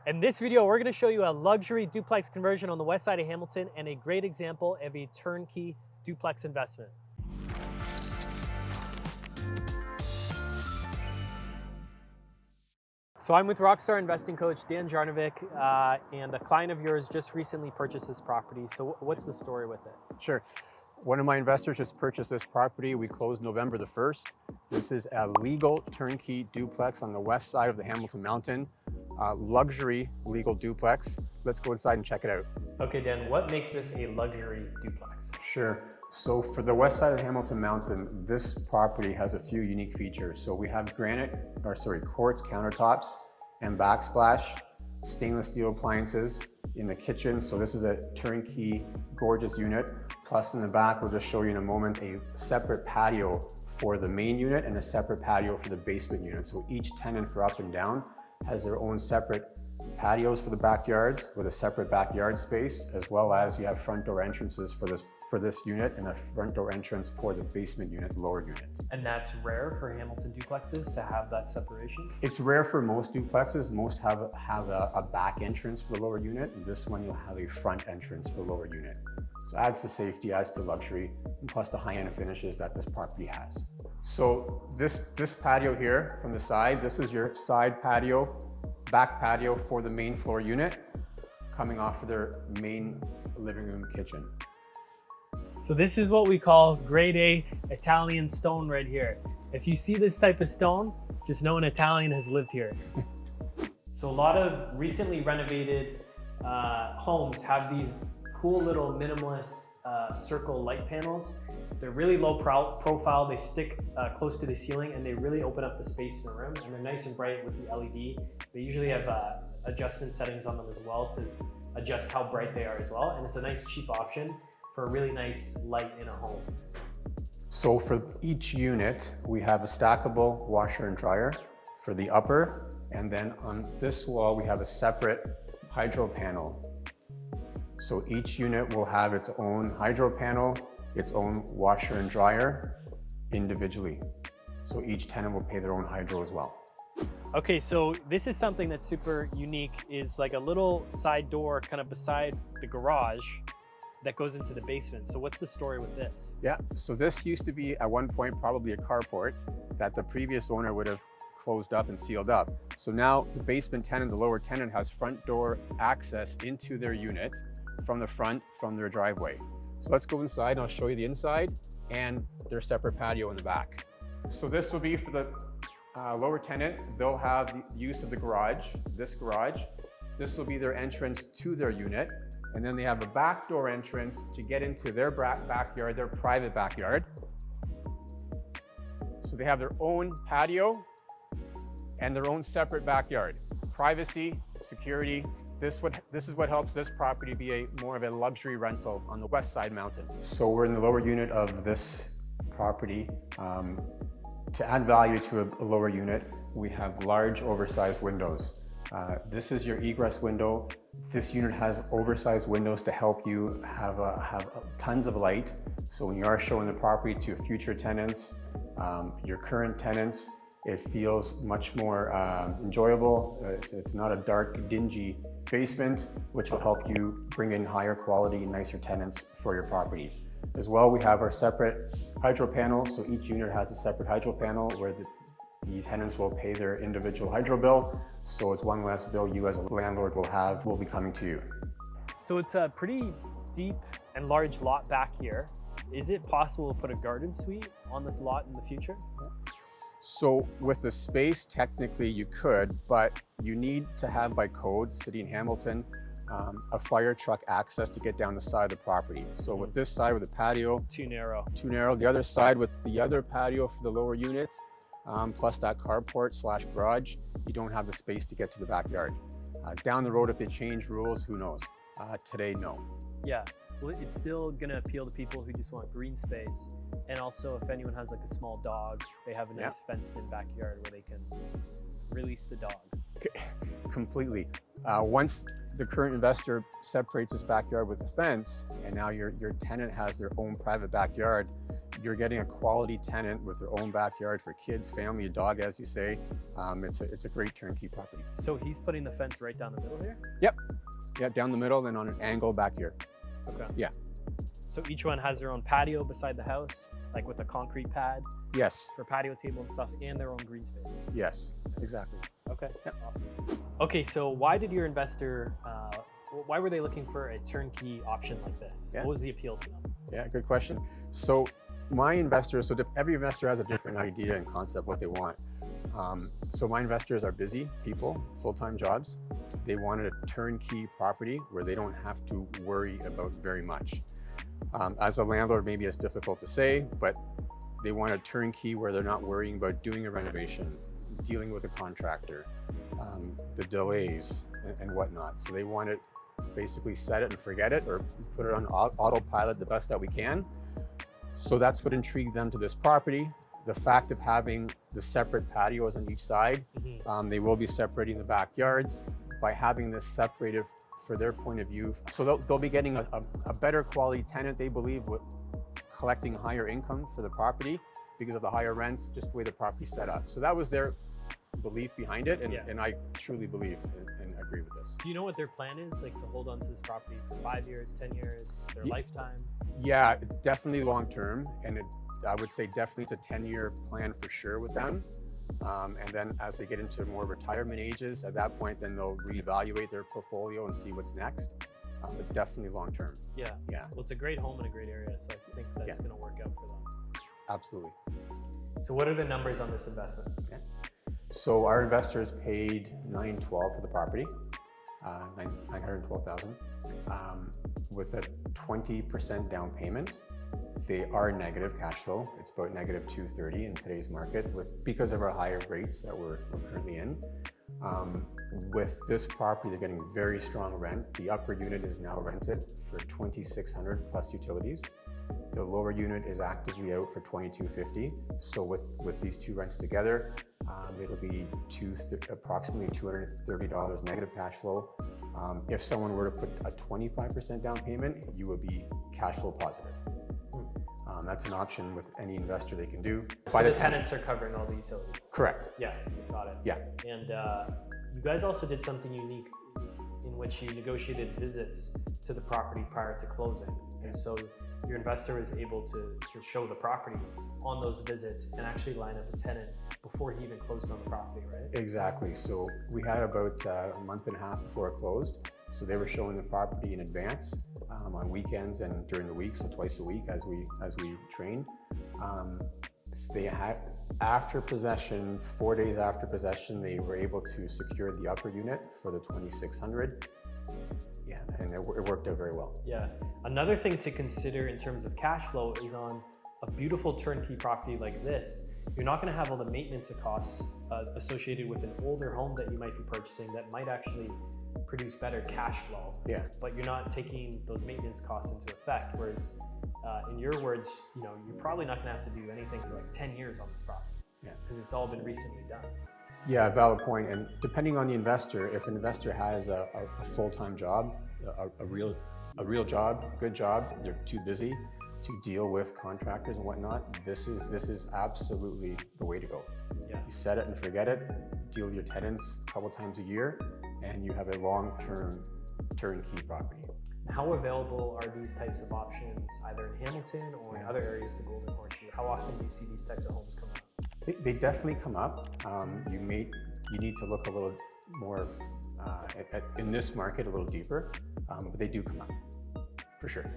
In this video, we're going to show you a luxury duplex conversion on the west side of Hamilton and a great example of a turnkey duplex investment. So I'm with Rockstar Investing Coach Dan Jarnovic, and a client of yours just recently purchased this property. So what's the story with it? Sure. One of my investors just purchased this property. We closed November the 1st. This is a legal turnkey duplex on the west side of the Hamilton Mountain. Luxury legal duplex. Let's go inside and check it out. Okay, Dan, what makes this a luxury duplex? Sure. So for the west side of the Hamilton Mountain, this property has a few unique features. So we have quartz countertops and backsplash, stainless steel appliances in the kitchen. So this is a turnkey, gorgeous unit. Plus in the back, we'll just show you in a moment, a separate patio for the main unit and a separate patio for the basement unit. So each tenant for up and down has their own separate patios for the backyards with a separate backyard space, as well as you have front door entrances for this unit and a front door entrance for the basement unit, lower unit. And that's rare for Hamilton duplexes to have that separation? It's rare for most duplexes. Most have a back entrance for the lower unit, and this one you'll have a front entrance for the lower unit. So adds to safety, adds to luxury, and plus the high-end finishes that this property has. So this patio here from the side, this is your side patio, back patio for the main floor unit, coming off of their main living room kitchen. So this is what we call grade A Italian stone right here. If you see this type of stone, just know an Italian has lived here. So a lot of recently renovated homes have these cool little minimalist circle light panels. They're really low profile, they stick close to the ceiling, and they really open up the space in the room, and they're nice and bright with the LED. They usually have adjustment settings on them as well to adjust how bright they are as well, and it's a nice cheap option for a really nice light in a home. So for each unit, we have a stackable washer and dryer for the upper, and then on this wall, we have a separate hydro panel. So each unit will have its own hydro panel, its own washer and dryer individually. So each tenant will pay their own hydro as well. Okay, so this is something that's super unique, is like a little side door kind of beside the garage that goes into the basement. So what's the story with this? Yeah, so this used to be at one point probably a carport that the previous owner would have closed up and sealed up. So now the basement tenant, the lower tenant, has front door access into their unit from the front, from their driveway. So let's go inside and I'll show you the inside and their separate patio in the back. So this will be for the lower tenant. They'll have the use of the garage, this garage. This will be their entrance to their unit. And then they have a back door entrance to get into their backyard, their private backyard. So they have their own patio and their own separate backyard. Privacy, security. This is what helps this property be more of a luxury rental on the west side mountain. So we're in the lower unit of this property. To add value to a lower unit, we have large oversized windows. This is your egress window. This unit has oversized windows to help you have tons of light. So when you are showing the property to future tenants, your current tenants, it feels much more enjoyable. It's not a dark, dingy basement, which will help you bring in higher quality, nicer tenants for your property. As well, we have our separate hydro panel. So each unit has a separate hydro panel where the tenants will pay their individual hydro bill. So it's one less bill you as a landlord will be coming to you. So it's a pretty deep and large lot back here. Is it possible to put a garden suite on this lot in the future? So with the space, technically you could, but you need to have by code, City in Hamilton, a fire truck access to get down the side of the property. So with this side with the patio, Too narrow. The other side with the other patio for the lower unit, plus that carport / garage, you don't have the space to get to the backyard. Down the road, if they change rules, who knows? Today, no. Yeah, well, it's still gonna appeal to people who just want green space. And also if anyone has like a small dog, they have a nice fenced in backyard where they can release the dog. Completely. Once the current investor separates his backyard with the fence, and now your tenant has their own private backyard, you're getting a quality tenant with their own backyard for kids, family, a dog, as you say. It's a great turnkey property. So he's putting the fence right down the middle here? Yep. Yeah, down the middle and on an angle back here. Okay. Yeah. So each one has their own patio beside the house, like with a concrete pad Yes. for patio table and stuff, and their own green space. Yes. Exactly. Okay. Yep. Awesome. Okay, so why did your investor? Why were they looking for a turnkey option like this? Yeah. What was the appeal to them? Yeah, good question. So my investors, every investor has a different idea and concept what they want. So my investors are busy people, full-time jobs. They wanted a turnkey property where they don't have to worry about very much. As a landlord, maybe it's difficult to say, but they want a turnkey where they're not worrying about doing a renovation, dealing with a contractor, the delays and whatnot. So they want it basically set it and forget it, or put it on autopilot the best that we can. So that's what intrigued them to this property. The fact of having the separate patios on each side, they will be separating the backyards. By having this separated for their point of view, so they'll be getting a better quality tenant, they believe, with collecting higher income for the property because of the higher rents, just the way the property's set up. So that was their belief behind it, and I truly believe and agree with this. Do you know what their plan is, like to hold on to this property for 5 years, 10 years, their lifetime? Yeah, it's definitely long term, and I would say definitely it's a 10-year plan for sure with them. And then as they get into more retirement ages, at that point, then they'll reevaluate their portfolio and see what's next. But definitely long term. Yeah. Yeah. Well, it's a great home in a great area, so I think that's going to work out for them. Absolutely. So what are the numbers on this investment? Okay. So our investors paid $912 for the property, $912,000, with a 20% down payment. They are negative cash flow. It's about negative 230 in today's market because of our higher rates that we're currently in. With this property, they're getting very strong rent. The upper unit is now rented for $2,600 plus utilities. The lower unit is actively out for $2,250. So with these two rents together, it'll be approximately $230 negative cash flow. If someone were to put a 25% down payment, you would be cash flow positive. That's an option with any investor they can do. So the tenants are covering all the utilities? Correct. Yeah, got it. Yeah. And you guys also did something unique in which you negotiated visits to the property prior to closing. And so your investor was able to show the property on those visits and actually line up a tenant before he even closed on the property, right? Exactly. So we had about a month and a half before it closed. So they were showing the property in advance on weekends and during the week, so twice a week as we train. So they had, after possession, 4 days after possession, they were able to secure the upper unit for the $2,600. Yeah, and it worked out very well. Yeah. Another thing to consider in terms of cash flow is on a beautiful turnkey property like this, you're not going to have all the maintenance costs associated with an older home that you might be purchasing that might actually produce better cash flow. Yeah. But you're not taking those maintenance costs into effect. Whereas in your words, you're probably not going to have to do anything for like 10 years on this property. Yeah. Because it's all been recently done. Yeah, valid point. And depending on the investor, if an investor has a full-time job, a real job, good job, they're too busy to deal with contractors and whatnot, this is absolutely the way to go. Yeah. You set it and forget it, deal with your tenants a couple times a year, and you have a long-term turnkey property. How available are these types of options either in Hamilton or in other areas of the Golden Horseshoe? How often do you see these types of homes come up? They definitely come up. You need to look a little more in this market a little deeper, but they do come up for sure.